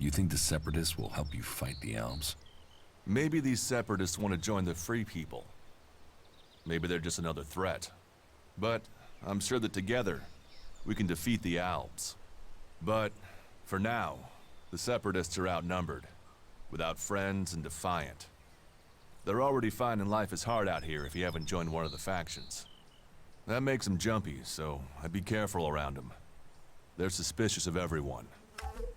You think the Separatists will help you fight the elves? Maybe these Separatists want to join the Free People. Maybe they're just another threat. But I'm sure that together, we can defeat the Alps. But, for now, the Separatists are outnumbered, without friends and defiant. They're already finding life is hard out here if you haven't joined one of the factions. That makes them jumpy, so I'd be careful around them. They're suspicious of everyone.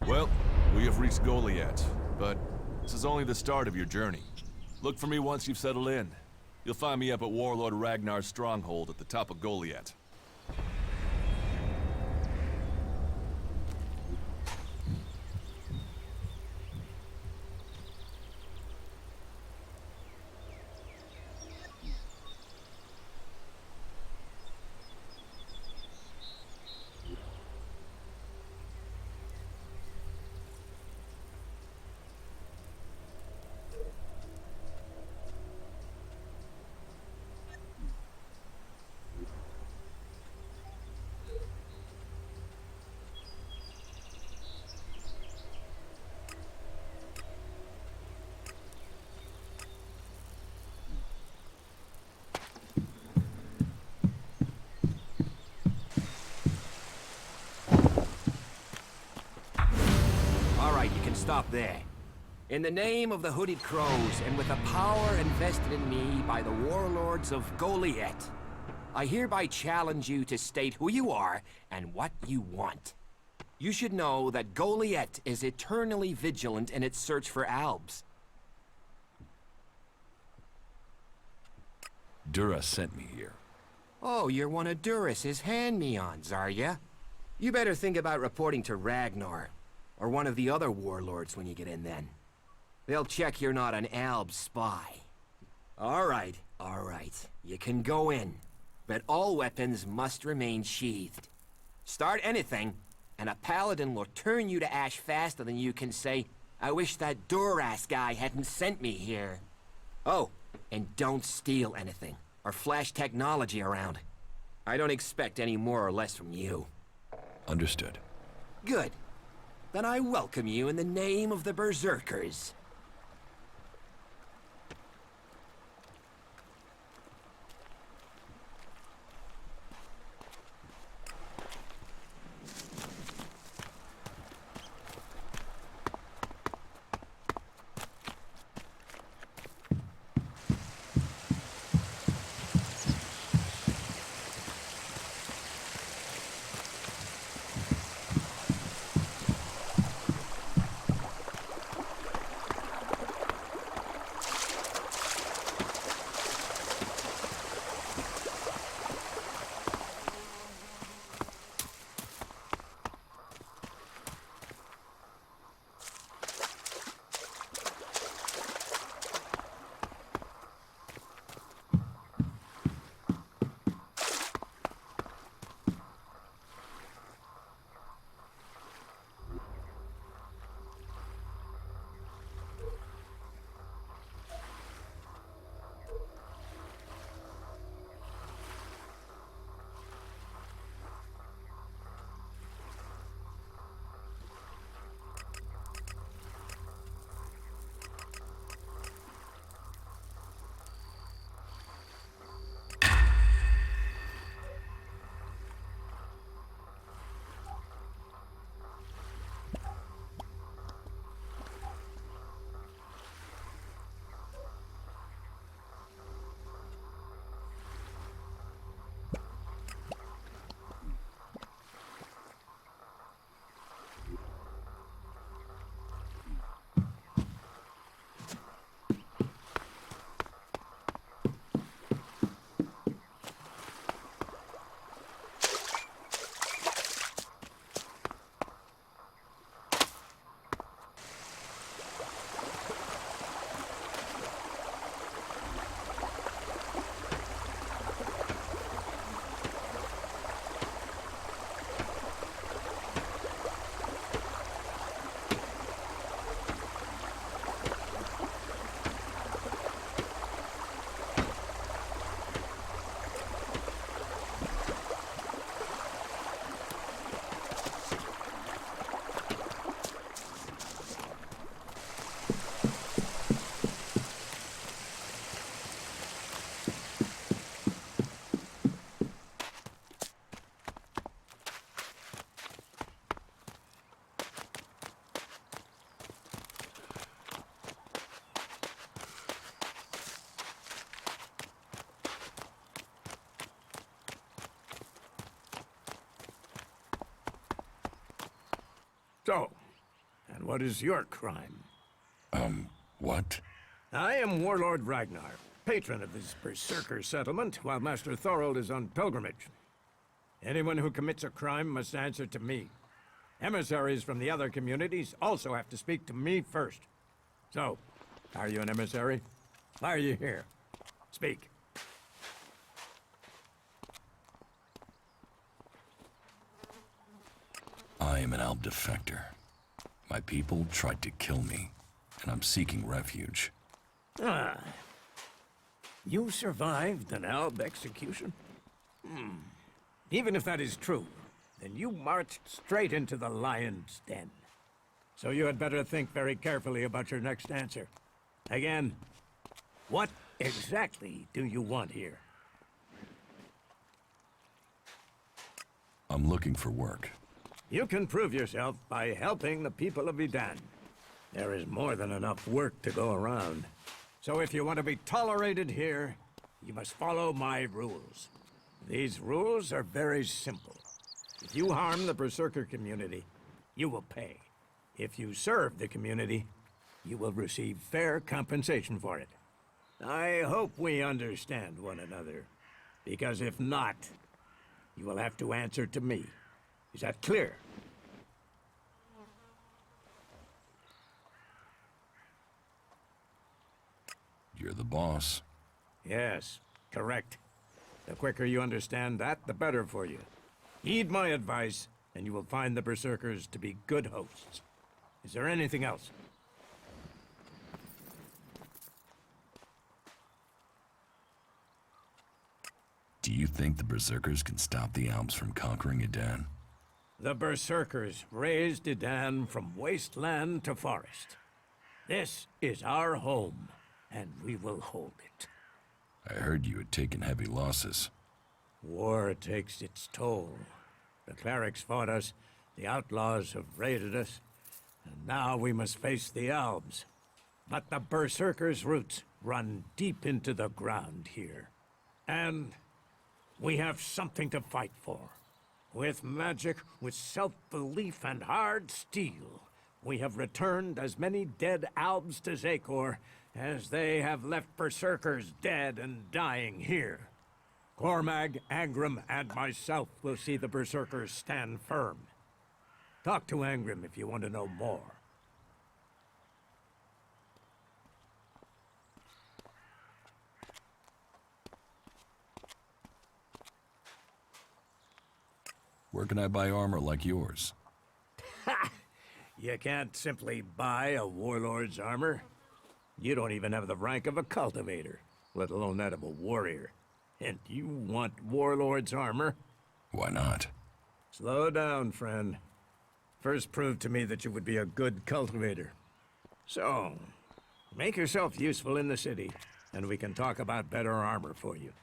Well, we have reached Goliath, but this is only the start of your journey. Look for me once you've settled in. You'll find me up at Warlord Ragnar's stronghold at the top of Goliath. Stop there. In the name of the Hooded Crows, and with the power invested in me by the warlords of Goliath, I hereby challenge you to state who you are and what you want. You should know that Goliath is eternally vigilant in its search for Albs. Dura sent me here. Oh, you're one of Duras's hand-me-ons, are ya? You better think about reporting to Ragnar. Or one of the other warlords when you get in then. They'll check you're not an Alb spy. All right. You can go in. But all weapons must remain sheathed. Start anything, and a paladin will turn you to ash faster than you can say, I wish that Duras guy hadn't sent me here. Oh, and don't steal anything, or flash technology around. I don't expect any more or less from you. Understood. Good. Then I welcome you in the name of the Berserkers. So, and what is your crime? What? I am Warlord Ragnar, patron of this Berserker settlement, while Master Thorold is on pilgrimage. Anyone who commits a crime must answer to me. Emissaries from the other communities also have to speak to me first. So, are you an emissary? Why are you here? Speak. I am an Alb defector. My people tried to kill me, and I'm seeking refuge. Ah. You survived an Alb execution? Even if that is true, then you marched straight into the lion's den. So you had better think very carefully about your next answer. Again, what exactly do you want here? I'm looking for work. You can prove yourself by helping the people of Edan. There is more than enough work to go around. So if you want to be tolerated here, you must follow my rules. These rules are very simple. If you harm the Berserker community, you will pay. If you serve the community, you will receive fair compensation for it. I hope we understand one another, because if not, you will have to answer to me. Is that clear? You're the boss. Yes, correct. The quicker you understand that, the better for you. Heed my advice, and you will find the Berserkers to be good hosts. Is there anything else? Do you think the Berserkers can stop the Alps from conquering Edan? The Berserkers raised Edan from wasteland to forest. This is our home, and we will hold it. I heard you had taken heavy losses. War takes its toll. The clerics fought us, the outlaws have raided us, and now we must face the elves. But the Berserkers' roots run deep into the ground here. And we have something to fight for. With magic, with self-belief and hard steel, we have returned as many dead Albs to Zakor as they have left Berserkers dead and dying here. Cormag, Angrim, and myself will see the Berserkers stand firm. Talk to Angrim if you want to know more. Where can I buy armor like yours? You can't simply buy a warlord's armor. You don't even have the rank of a cultivator, let alone that of a warrior. And you want warlord's armor? Why not? Slow down, friend. First prove to me that you would be a good cultivator. So, make yourself useful in the city, and we can talk about better armor for you.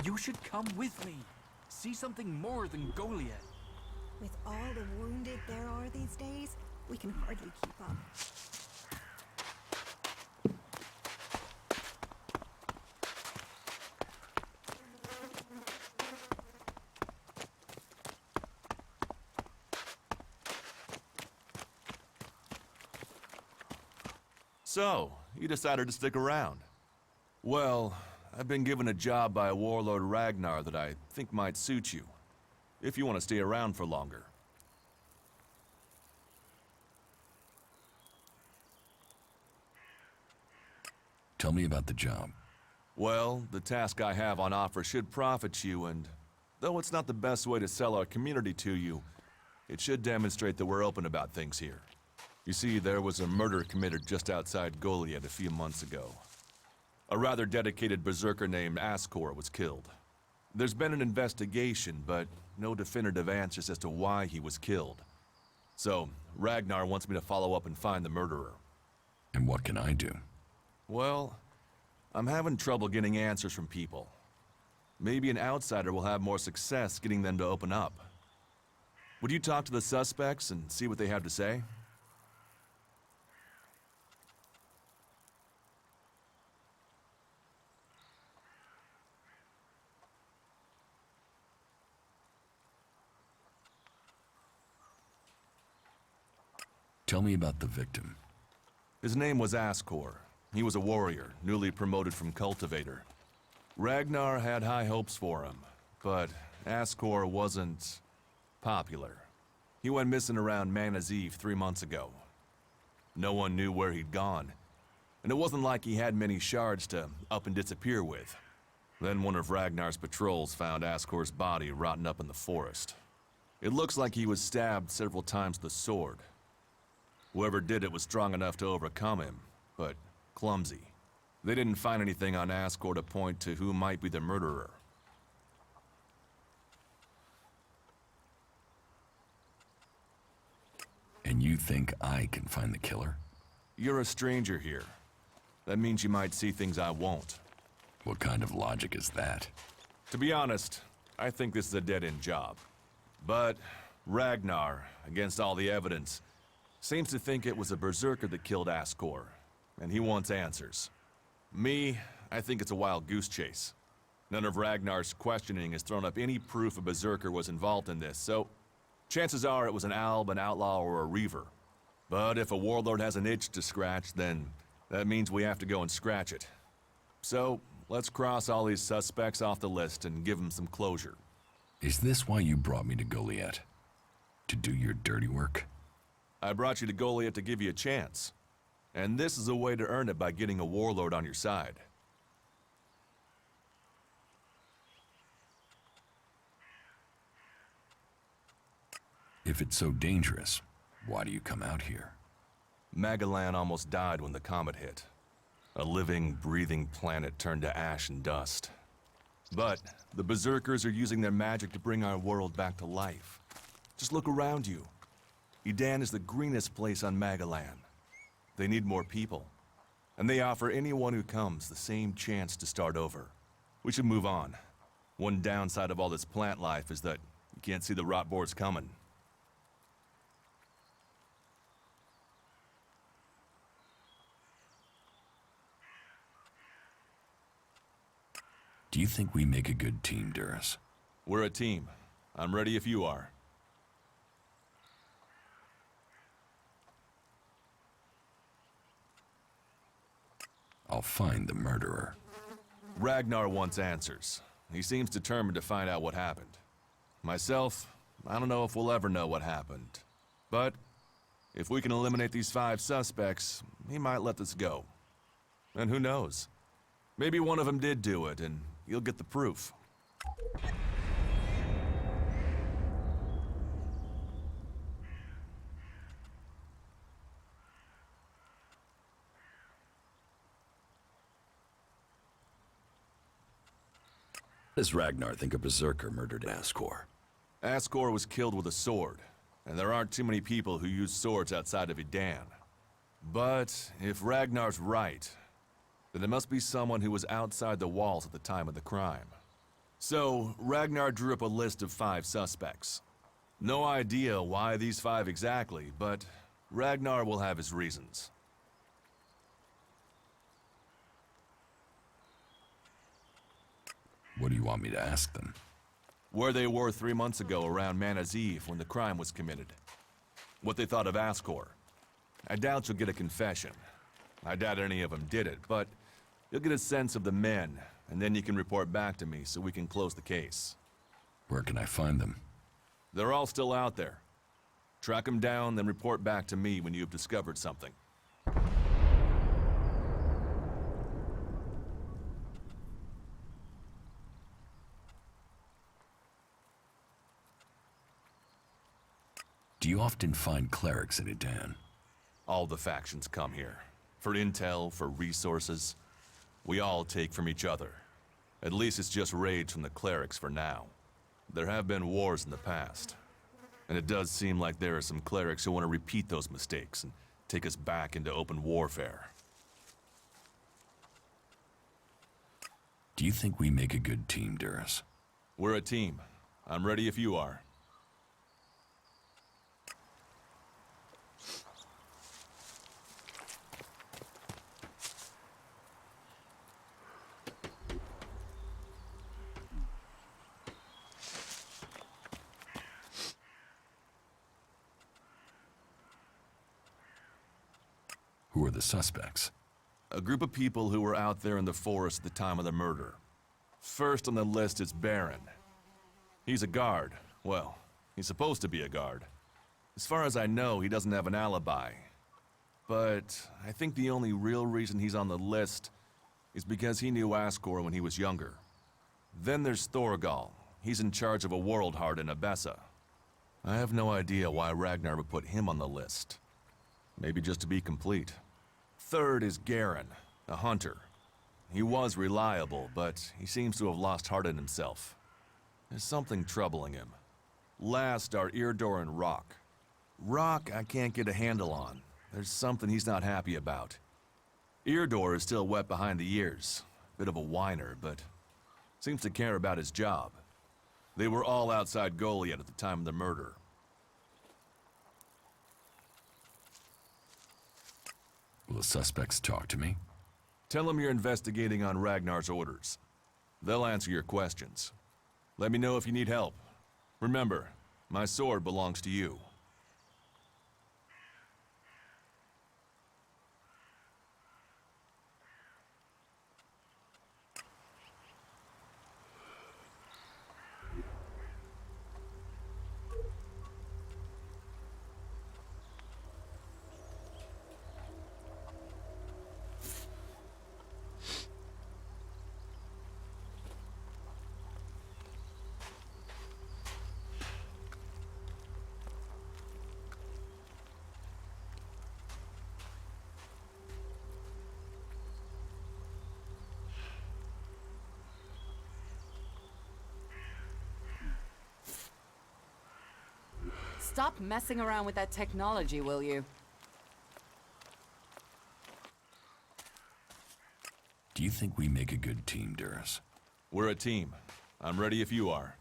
You should come with me. See something more than Goliath. With all the wounded there are these days, we can hardly keep up. So, you decided to stick around. Well, I've been given a job by Warlord Ragnar that I think might suit you, if you want to stay around for longer. Tell me about the job. Well, the task I have on offer should profit you, and though it's not the best way to sell our community to you, it should demonstrate that we're open about things here. You see, there was a murder committed just outside Goliath a few months ago. A rather dedicated berserker named Askor was killed. There's been an investigation, but no definitive answers as to why he was killed. So, Ragnar wants me to follow up and find the murderer. And what can I do? Well, I'm having trouble getting answers from people. Maybe an outsider will have more success getting them to open up. Would you talk to the suspects and see what they have to say? Tell me about the victim. His name was Ascor. He was a warrior, newly promoted from cultivator. Ragnar had high hopes for him, but Ascor wasn't popular. He went missing around Mana's Eve 3 months ago. No one knew where he'd gone, and it wasn't like he had many shards to up and disappear with. Then one of Ragnar's patrols found Ascor's body rotten up in the forest. It looks like he was stabbed several times with a sword. Whoever did it was strong enough to overcome him, but clumsy. They didn't find anything on Ascor to point to who might be the murderer. And you think I can find the killer? You're a stranger here. That means you might see things I won't. What kind of logic is that? To be honest, I think this is a dead-end job. But Ragnar, against all the evidence, seems to think it was a berserker that killed Ascor, and he wants answers. Me, I think it's a wild goose chase. None of Ragnar's questioning has thrown up any proof a berserker was involved in this, so chances are it was an alb, an outlaw, or a reaver. But if a warlord has an itch to scratch, then that means we have to go and scratch it. So, let's cross all these suspects off the list and give them some closure. Is this why you brought me to Goliath? To do your dirty work? I brought you to Goliath to give you a chance. And this is a way to earn it by getting a warlord on your side. If it's so dangerous, why do you come out here? Magalan almost died when the comet hit. A living, breathing planet turned to ash and dust. But the Berserkers are using their magic to bring our world back to life. Just look around you. Edan is the greenest place on Magalan. They need more people. And they offer anyone who comes the same chance to start over. We should move on. One downside of all this plant life is that you can't see the rot boards coming. Do you think we make a good team, Duras? We're a team. I'm ready if you are. I'll find the murderer. Ragnar wants answers. He seems determined to find out what happened. Myself, I don't know if we'll ever know what happened. But if we can eliminate these 5 suspects, he might let this go. And who knows? Maybe one of them did do it, and you'll get the proof. Does Ragnar think a berserker murdered Ascor? Ascor was killed with a sword, and there aren't too many people who use swords outside of Edan. But if Ragnar's right, then it must be someone who was outside the walls at the time of the crime. So, Ragnar drew up a list of 5 suspects. No idea why these 5 exactly, but Ragnar will have his reasons. What do you want me to ask them? Where they were 3 months ago around Mana's Eve when the crime was committed. What they thought of Ascor. I doubt you'll get a confession. I doubt any of them did it, but you'll get a sense of the men, and then you can report back to me so we can close the case. Where can I find them? They're all still out there. Track them down, then report back to me when you've discovered something. Do you often find clerics in Edan? All the factions come here. For intel, for resources. We all take from each other. At least it's just raids from the clerics for now. There have been wars in the past. And it does seem like there are some clerics who want to repeat those mistakes and take us back into open warfare. Do you think we make a good team, Duras? We're a team. I'm ready if you are. Who are the suspects? A group of people who were out there in the forest at the time of the murder. First on the list is Baron. He's a guard. Well, he's supposed to be a guard. As far as I know, he doesn't have an alibi. But I think the only real reason he's on the list is because he knew Ascor when he was younger. Then there's Thorgal. He's in charge of a world heart in Abessa. I have no idea why Ragnar would put him on the list. Maybe just to be complete. Third is Garen, a hunter. He was reliable, but he seems to have lost heart in himself. There's something troubling him. Last are Eardor and Rock. Rock I can't get a handle on. There's something he's not happy about. Eardor is still wet behind the ears. Bit of a whiner, but seems to care about his job. They were all outside Goliath at the time of the murder. Will the suspects talk to me? Tell them you're investigating on Ragnar's orders. They'll answer your questions. Let me know if you need help. Remember, my sword belongs to you. Stop messing around with that technology, will you? Do you think we make a good team, Duras? We're a team. I'm ready if you are.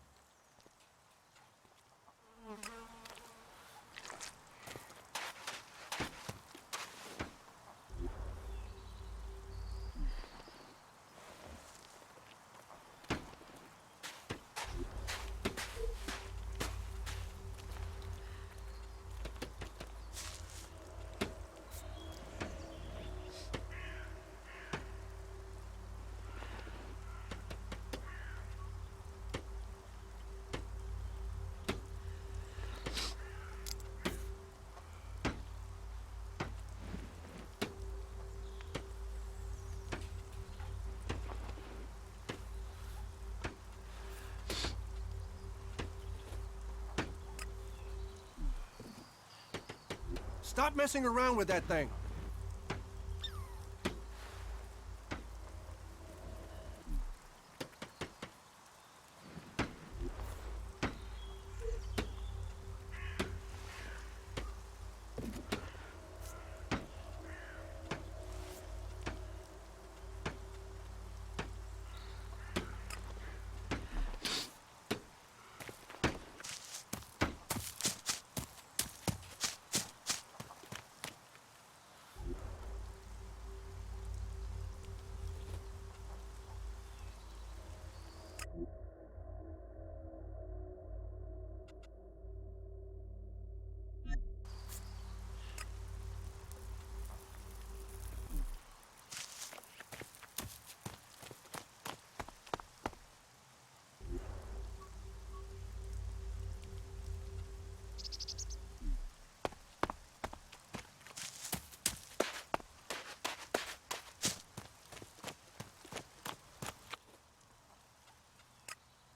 Stop messing around with that thing.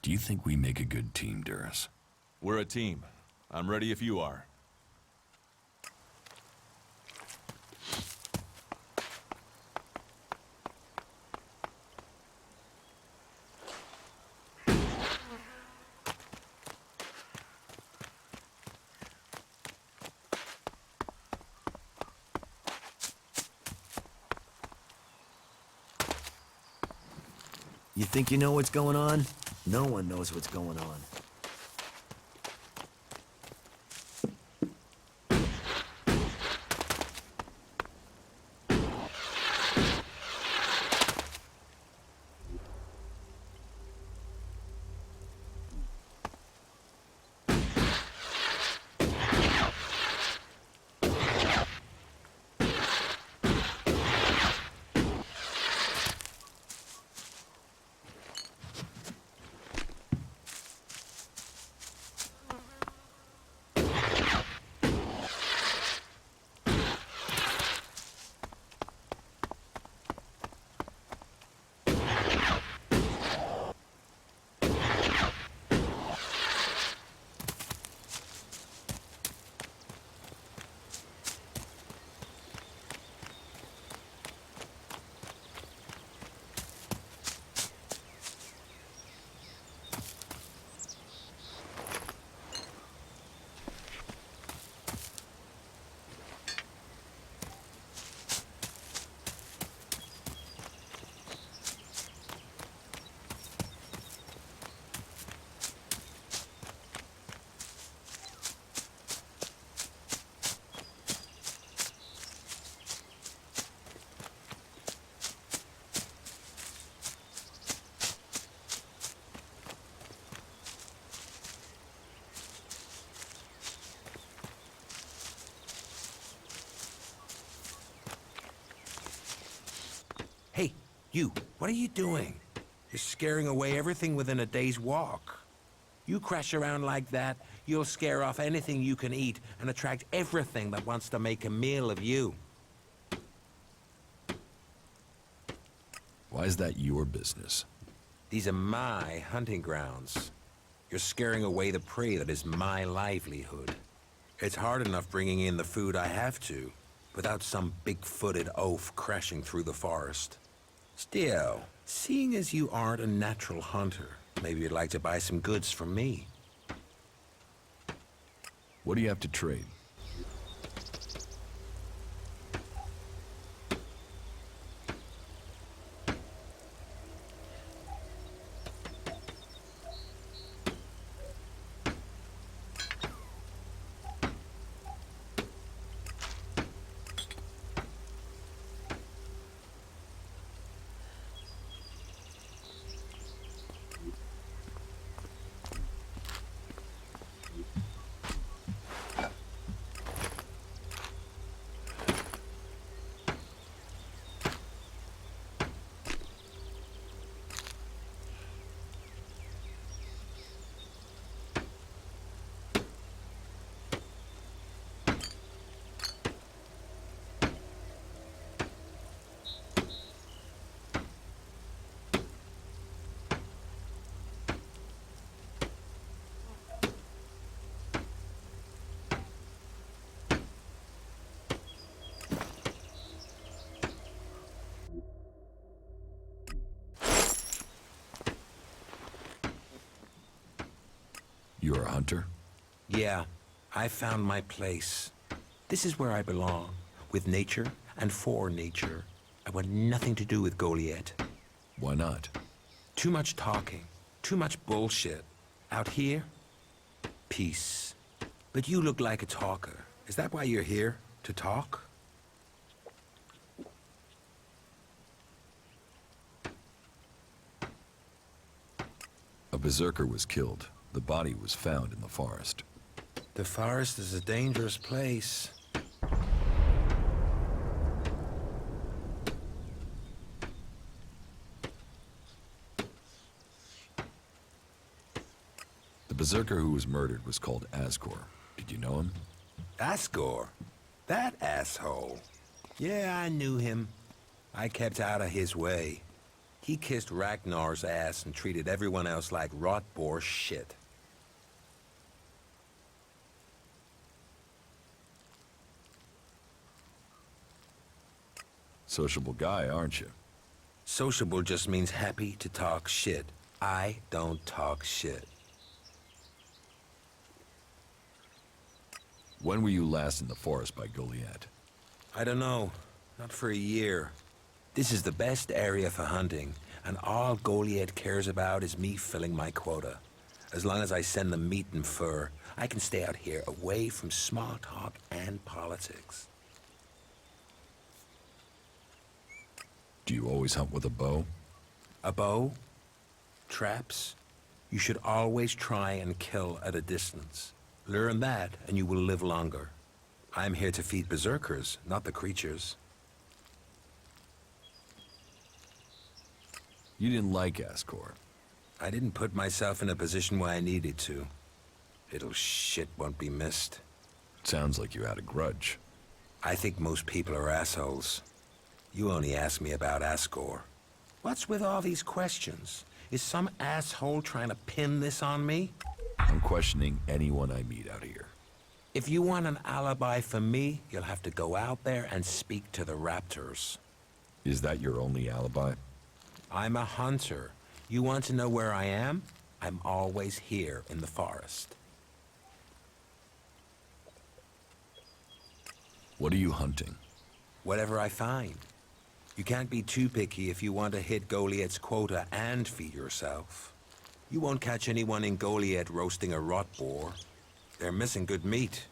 Do you think we make a good team, Duras? We're a team. I'm ready if you are. You think you know what's going on? No one knows what's going on. Hey, you, what are you doing? You're scaring away everything within a day's walk. You crash around like that, you'll scare off anything you can eat and attract everything that wants to make a meal of you. Why is that your business? These are my hunting grounds. You're scaring away the prey that is my livelihood. It's hard enough bringing in the food I have to, without some big-footed oaf crashing through the forest. Still, seeing as you aren't a natural hunter, maybe you'd like to buy some goods from me. What do you have to trade? You're a hunter? Yeah, I found my place. This is where I belong, with nature and for nature. I want nothing to do with Goliath. Why not? Too much talking, too much bullshit. Out here, peace. But you look like a talker. Is that why you're here? To talk? A berserker was killed. The body was found in the forest. The forest is a dangerous place. The berserker who was murdered was called Asgore. Did you know him? Asgore? That asshole. Yeah, I knew him. I kept out of his way. He kissed Ragnar's ass and treated everyone else like rot-bore shit. Sociable guy, aren't you? Sociable just means happy to talk shit. I don't talk shit. When were you last in the forest by Goliath? I don't know. Not for a year. This is the best area for hunting, and all Goliath cares about is me filling my quota. As long as I send them meat and fur, I can stay out here away from small talk and politics. Do you always hunt with a bow? A bow? Traps? You should always try and kill at a distance. Learn that, and you will live longer. I'm here to feed berserkers, not the creatures. You didn't like Ascor. I didn't put myself in a position where I needed to. Little shit won't be missed. Sounds like you had a grudge. I think most people are assholes. You only asked me about Ascor. What's with all these questions? Is some asshole trying to pin this on me? I'm questioning anyone I meet out here. If you want an alibi for me, you'll have to go out there and speak to the raptors. Is that your only alibi? I'm a hunter. You want to know where I am? I'm always here in the forest. What are you hunting? Whatever I find. You can't be too picky if you want to hit Goliath's quota and feed yourself. You won't catch anyone in Goliath roasting a rot boar. They're missing good meat.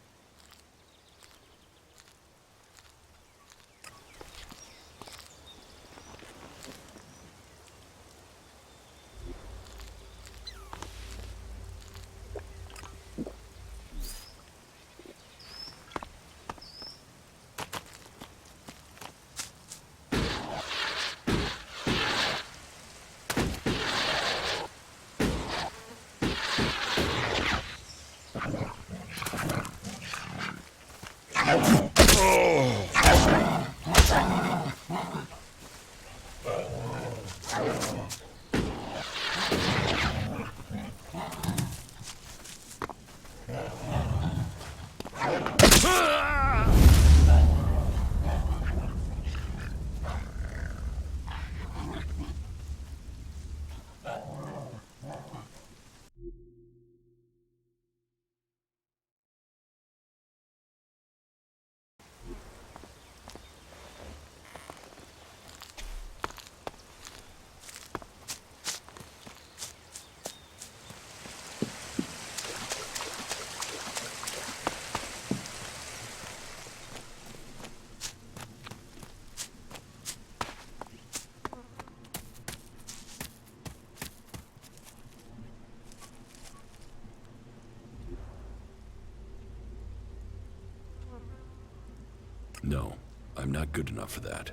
No, I'm not good enough for that.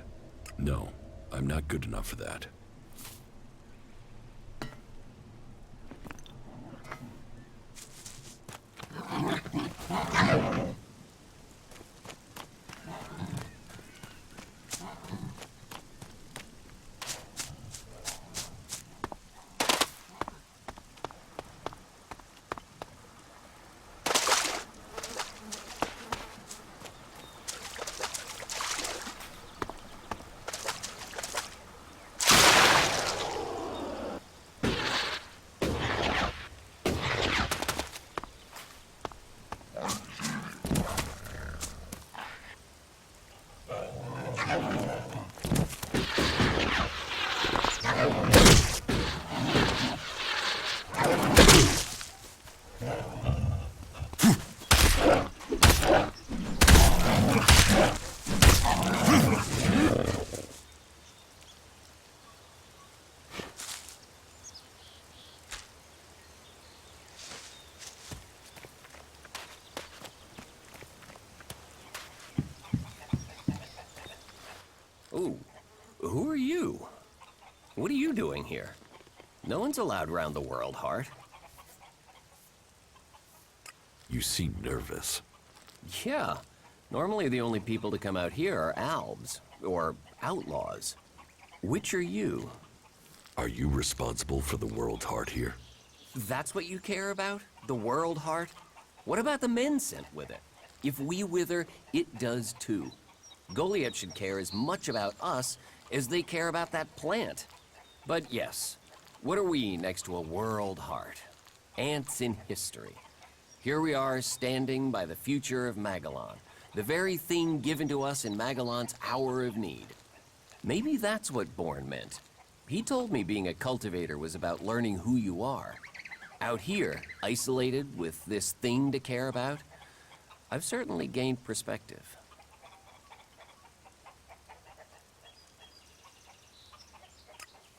No, I'm not good enough for that. Ooh, who are you? What are you doing here? No one's allowed around the world, Hart. You seem nervous. Yeah, normally the only people to come out here are albs, or outlaws. Which are you? Are you responsible for the world heart here? That's what you care about? The world, Hart? What about the men sent with it? If we wither, it does too. Goliath should care as much about us as they care about that plant. But yes, what are we next to a world heart? Ants in history. Here we are standing by the future of Magellan, the very thing given to us in Magellan's hour of need. Maybe that's what Bourne meant. He told me being a cultivator was about learning who you are. Out here, isolated with this thing to care about, I've certainly gained perspective.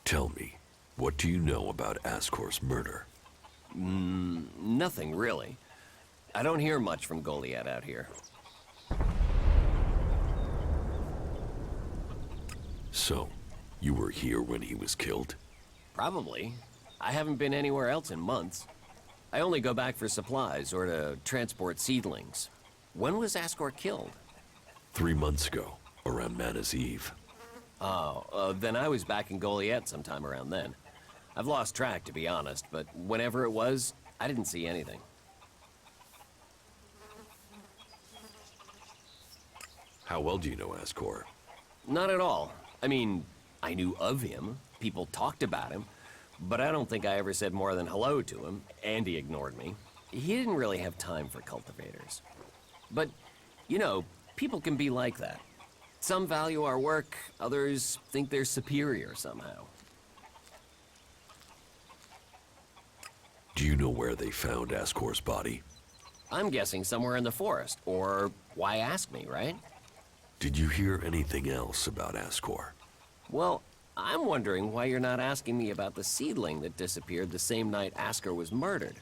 Tell me, what do you know about Ascor's murder? Nothing really. I don't hear much from Goliath out here. So, you were here when he was killed? Probably. I haven't been anywhere else in months. I only go back for supplies or to transport seedlings. When was Ascor killed? 3 months ago, around Mana's Eve. Oh, then I was back in Goliath sometime around then. I've lost track, to be honest, but whenever it was, I didn't see anything. How well do you know Ascor? Not at all. I mean, I knew of him, people talked about him, but I don't think I ever said more than hello to him, and he ignored me. He didn't really have time for cultivators. But, you know, people can be like that. Some value our work, others think they're superior somehow. Do you know where they found Ascor's body? I'm guessing somewhere in the forest, or why ask me, right? Did you hear anything else about Ascor? Well, I'm wondering why you're not asking me about the seedling that disappeared the same night Ascor was murdered.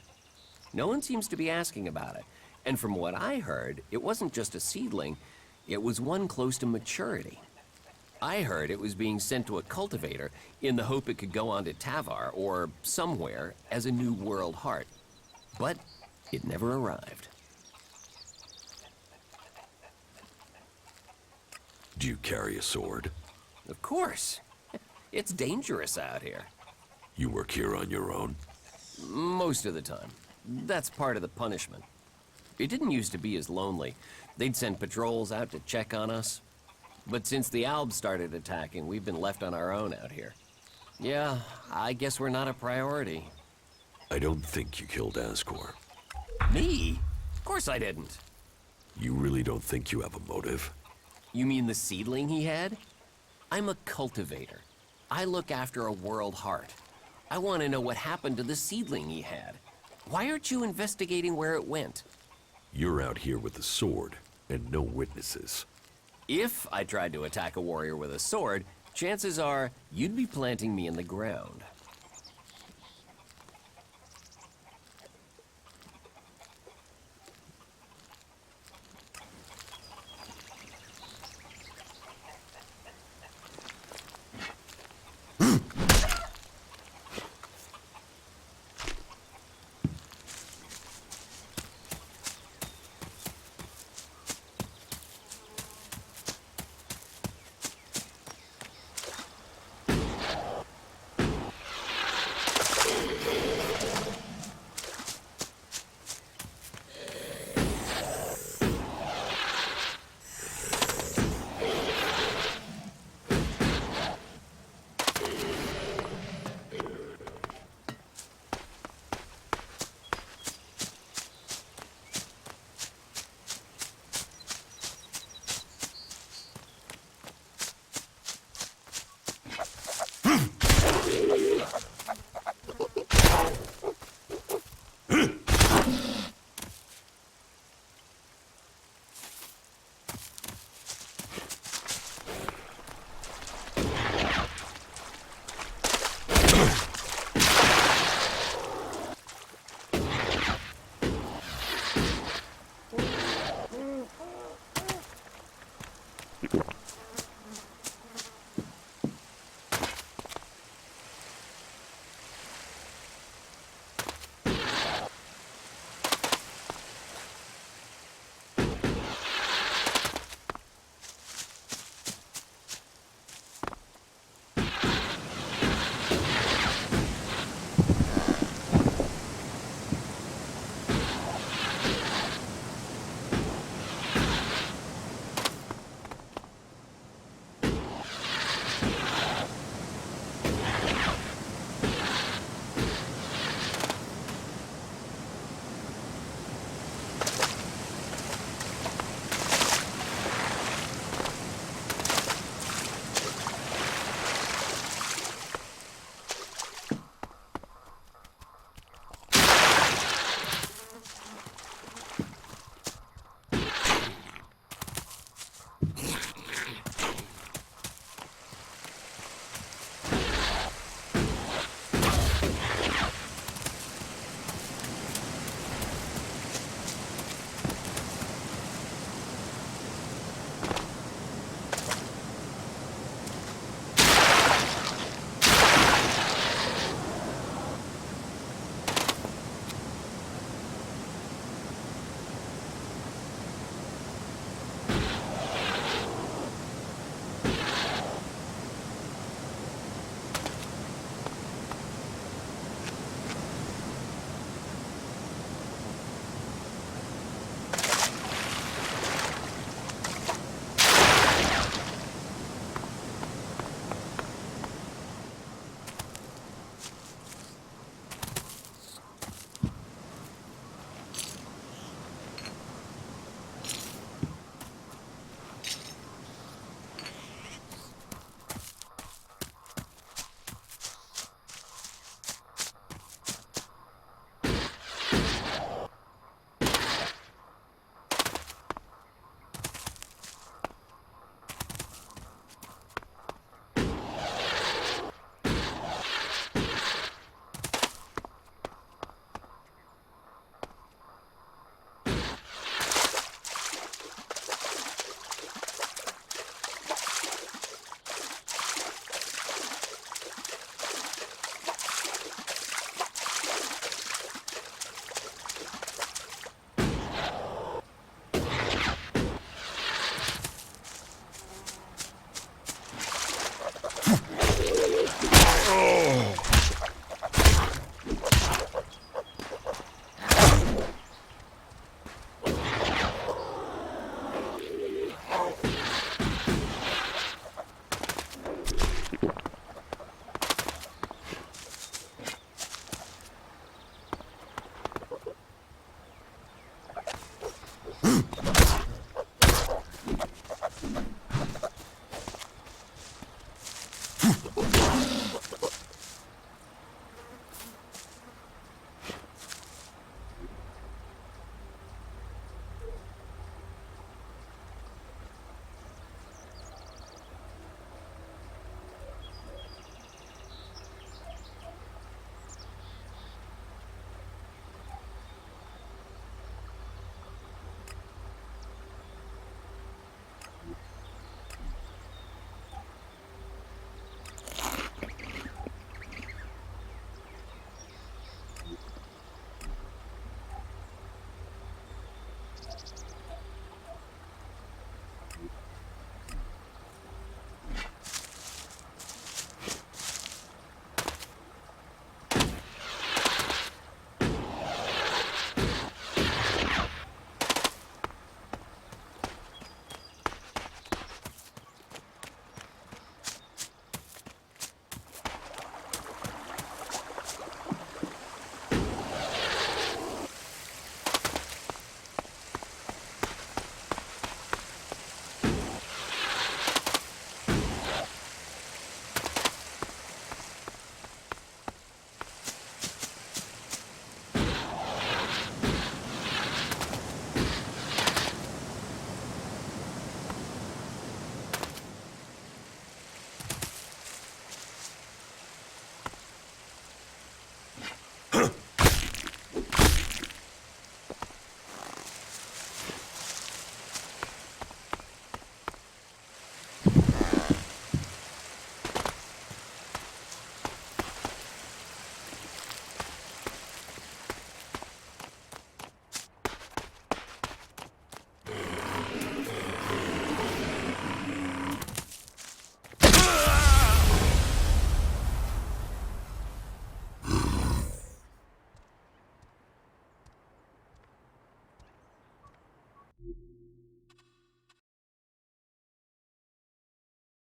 No one seems to be asking about it, and from what I heard, it wasn't just a seedling, it was one close to maturity. I heard it was being sent to a cultivator in the hope it could go on to Tavar or somewhere as a new world heart. But it never arrived. Do you carry a sword? Of course. It's dangerous out here. You work here on your own? Most of the time. That's part of the punishment. It didn't used to be as lonely. They'd send patrols out to check on us. But since the Albs started attacking, we've been left on our own out here. Yeah, I guess we're not a priority. I don't think you killed Ascor. Me? Of course I didn't. You really don't think you have a motive? You mean the seedling he had? I'm a cultivator. I look after a world heart. I want to know what happened to the seedling he had. Why aren't you investigating where it went? You're out here with a sword, and no witnesses. If I tried to attack a warrior with a sword, chances are you'd be planting me in the ground.